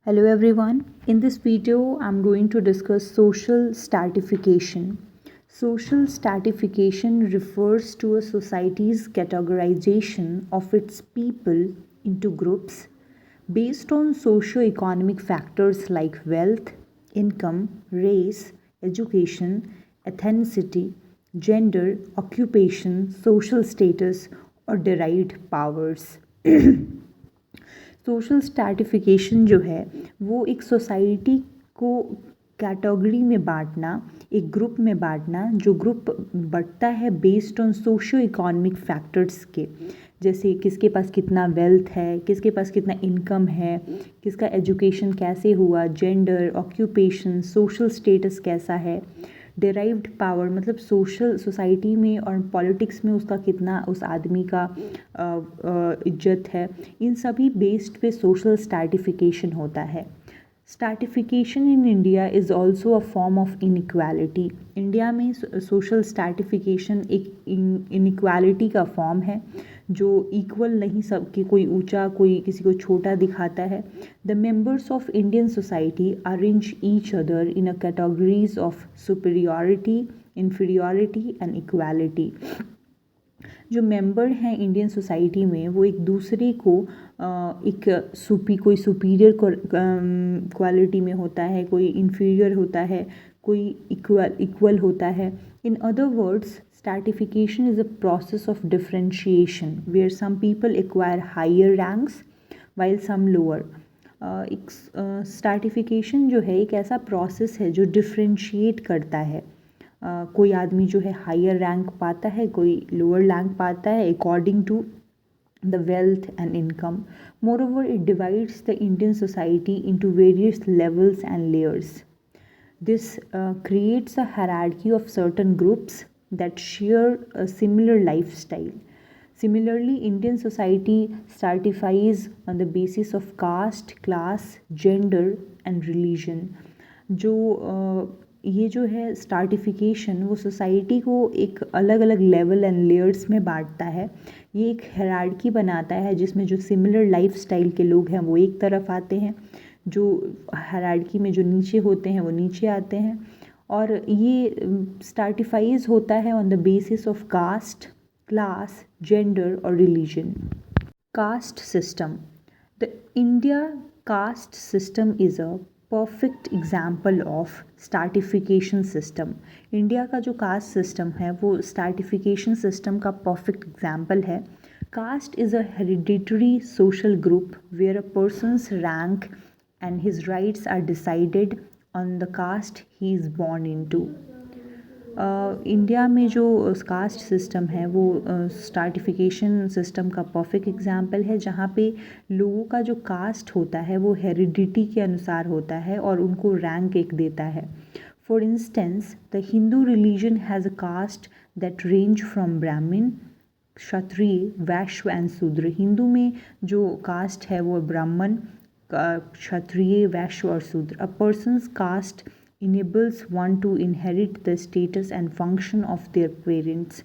Hello everyone. In this video, I'm going to discuss social stratification. Social stratification refers to a society's categorization of its people into groups based on socio-economic factors like wealth, income, race, education, ethnicity, gender, occupation, social status, or derived powers. Social stratification जो है वो एक society को category में बांटना, एक group में बांटना, जो ग्रुप बढ़ता है based on socio economic factors के, जैसे किसके पास कितना वेल्थ है, किसके पास कितना इनकम है, किसका एजुकेशन कैसे हुआ, जेंडर, ऑक्यूपेशन, सोशल स्टेटस कैसा है, डिराइव्ड पावर मतलब सोशल सोसाइटी में और पॉलिटिक्स में उसका कितना, उस आदमी का इज्जत है, इन सभी बेस्ड पे सोशल स्ट्रैटिफिकेशन होता है। Stratification in India is also a form of inequality. India में सोशल स्ट्रैटिफिकेशन एक इनइक्वालिटी का फॉर्म है जो इक्वल नहीं, सबके कोई ऊंचा कोई किसी को छोटा दिखाता है। The members of Indian society arrange each other in a categories of superiority, inferiority and equality. जो मेंबर हैं इंडियन सोसाइटी में वो एक दूसरे को एक कोई सुपीरियर क्वालिटी में होता है, कोई इन्फीरियर होता है, कोई इक्वल होता है। In other words, stratification is a process of differentiation where some people acquire higher ranks while some lower. एक स्ट्रैटिफिकेशन जो है एक ऐसा प्रोसेस है जो डिफ्रेंशिएट करता है। कोई आदमी जो है हायर रैंक पाता है, कोई लोअर रैंक पाता है according to the wealth and income. Moreover, it divides the Indian society into various levels and layers. This creates a hierarchy of certain groups that share a similar lifestyle. Similarly, Indian society stratifies on the basis of caste, class, gender and religion. जो ये जो है stratification वो society को एक अलग अलग level and layers में बांटता है। ये एक हायरार्की बनाता है जिसमें जो सिमिलर लाइफ स्टाइल के लोग हैं वो एक तरफ आते हैं, जो हायरार्की में जो नीचे होते हैं वो नीचे आते हैं। और ये स्ट्रैटिफाइज होता है on the basis of caste, class, gender और religion. Caste system. The India caste system is a perfect example of stratification system. India का जो कास्ट सिस्टम है वो स्ट्रैटिफिकेशन सिस्टम का परफेक्ट एग्जाम्पल है। Caste is a hereditary social group where a person's rank and his rights are decided on the caste he is born into. India में जो caste system है वो stratification system का perfect example है, जहाँ पे लोगों का जो कास्ट होता है वो हेरिडिटी के अनुसार होता है और उनको रैंक एक देता है। For instance, the Hindu religion has a caste that range from Brahmin, Kshatriya, Vysya and शूद्र। हिंदू में जो कास्ट है वो ब्राह्मण, क्षत्रिय, वैश्य और Shudra. A person's caste enables one to inherit the status and function of their parents.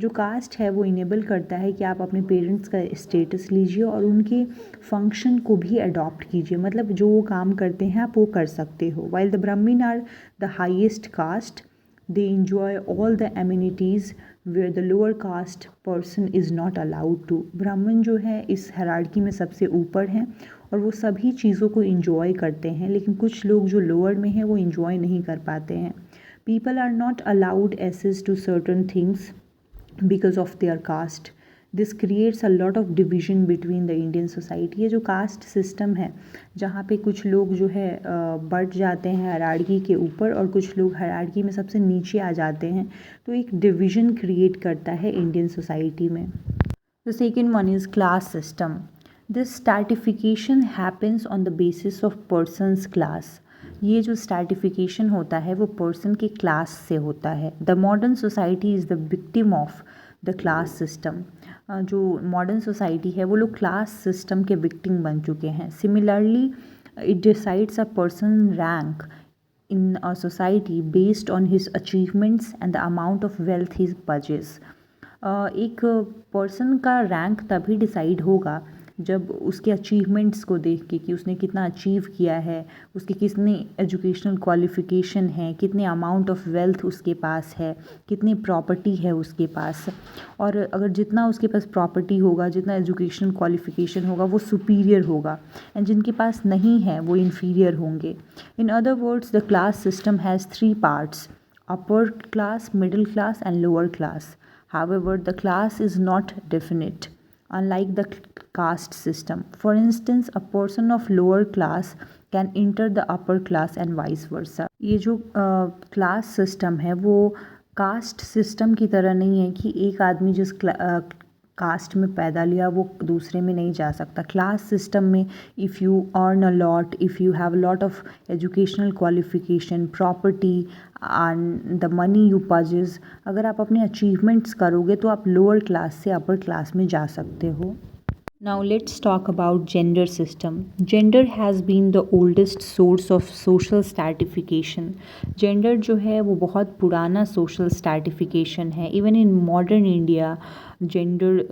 जो कास्ट है वो इनेबल करता है कि आप अपने पेरेंट्स का स्टेटस लीजिए और उनके फंक्शन को भी अडॉप्ट कीजिए, मतलब जो वो काम करते हैं आप वो कर सकते हो। While the Brahmin are the highest caste, they enjoy all the amenities where the lower caste person is not allowed to. ब्राह्मण जो है इस हायरार्की में सबसे ऊपर हैं और वो सभी चीज़ों को इंजॉय करते हैं, लेकिन कुछ लोग जो लोअर में हैं वो इंजॉय नहीं कर पाते हैं। People are not allowed access to certain things because of their caste. This creates a lot of division between the Indian society. ये जो कास्ट सिस्टम है जहाँ पे कुछ लोग जो है बढ़ जाते हैं हायरार्की के ऊपर और कुछ लोग हायरार्की में सबसे नीचे आ जाते हैं, तो एक डिवीजन क्रिएट करता है इंडियन सोसाइटी में। The second one is class system. This stratification happens on the basis of persons class. ये जो स्ट्रैटिफिकेशन होता है वो पर्सन के क्लास से होता है। The modern society is the victim of the class system. जो मॉडर्न सोसाइटी है वो लोग क्लास सिस्टम के विक्टिम बन चुके हैं। Similarly, it decides a person rank in a society based on his achievements and the amount of wealth he possess. एक person का रैंक तभी डिसाइड होगा जब उसके अचीवमेंट्स को देख के कि उसने कितना अचीव किया है, उसकी कितनी एजुकेशनल क्वालिफ़िकेशन है, कितने अमाउंट ऑफ वेल्थ उसके पास है, कितनी प्रॉपर्टी है उसके पास, और अगर जितना उसके पास प्रॉपर्टी होगा, जितना एजुकेशनल क्वालिफ़िकेशन होगा, वो सुपीरियर होगा, एंड जिनके पास नहीं है वो इन्फीरियर होंगे. In other words, the class system has 3 parts: upper class, middle class, and lower class. However, the class is not definite, unlike the caste system. For instance, a person of lower class can enter the upper class and vice versa. ये जो class system है वो caste system की तरह नहीं है कि एक आदमी जिस कास्ट में पैदा लिया वो दूसरे में नहीं जा सकता. क्लास सिस्टम में if you earn a lot, if you have a lot of educational qualification, property and the money you possess, अगर आप अपने अचीवमेंट्स करोगे तो आप लोअर क्लास से अपर क्लास में जा सकते हो. Now let's talk about gender system. Gender has been the oldest source of social stratification. Gender जो है वो बहुत पुराना social stratification है. Even in modern India, gender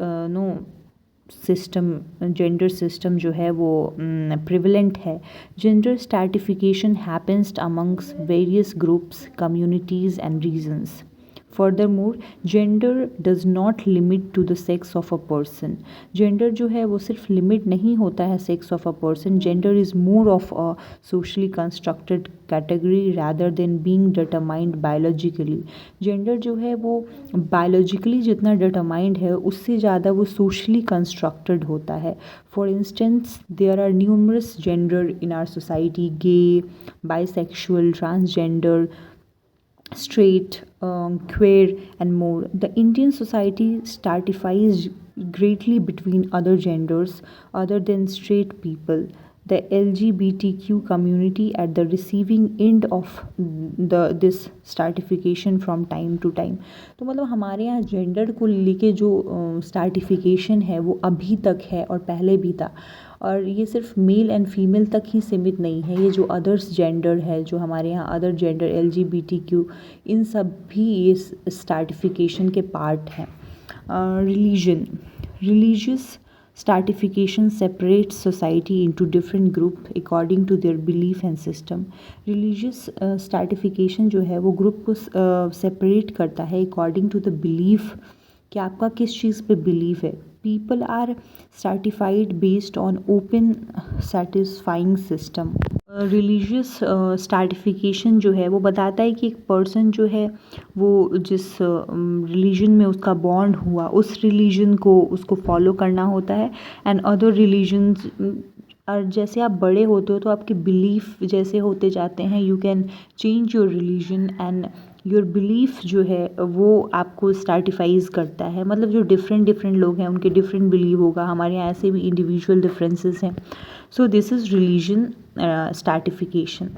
system जो है वो prevalent है. Gender stratification happens amongst various groups, communities and regions. Furthermore, gender does not limit to the sex of a person. Gender जो है वो सिर्फ limit नहीं होता है sex of a person. Gender is more of a socially constructed category rather than being determined biologically. Gender जो है वो biologically जितना determined है उससे ज़्यादा वो socially constructed होता है. For instance, there are numerous gender in our society: gay, bisexual, transgender, straight, queer and more. The Indian society stratifies greatly between other genders other than straight people. The LGBTQ community at the receiving end of this stratification from time to time. तो मतलब हमारे यहाँ gender को लेके जो stratification है वो अभी तक है और पहले भी था, और ये सिर्फ मेल एंड फीमेल तक ही सीमित नहीं है. ये जो अदर्स जेंडर है, जो हमारे यहाँ अदर जेंडर LGBTQ, इन सब भी ये स्ट्रैटिफिकेशन के पार्ट हैं. Religious stratification separates society into different group according to their belief and system. Religious stratification जो है वो ग्रुप को सेपरेट करता है according to the belief, कि आपका किस चीज़ पे बिलीव है. People are stratified based on open satisfying system. Religious stratification जो है वो बताता है कि एक पर्सन जो है वो जिस रिलीजन में उसका बॉन्ड हुआ उस रिलीजन को उसको फॉलो करना होता है. एंड अदर रिलीजन्स, और जैसे आप बड़े होते हो तो आपके बिलीफ जैसे होते जाते हैं, you can change your religion and your belief जो है वो आपको स्ट्रैटिफाइज करता है. मतलब जो डिफरेंट लोग हैं उनके डिफरेंट बिलीव होगा. हमारे यहाँ ऐसे भी इंडिविजुअल डिफरेंसेस हैं. So this is religion stratification.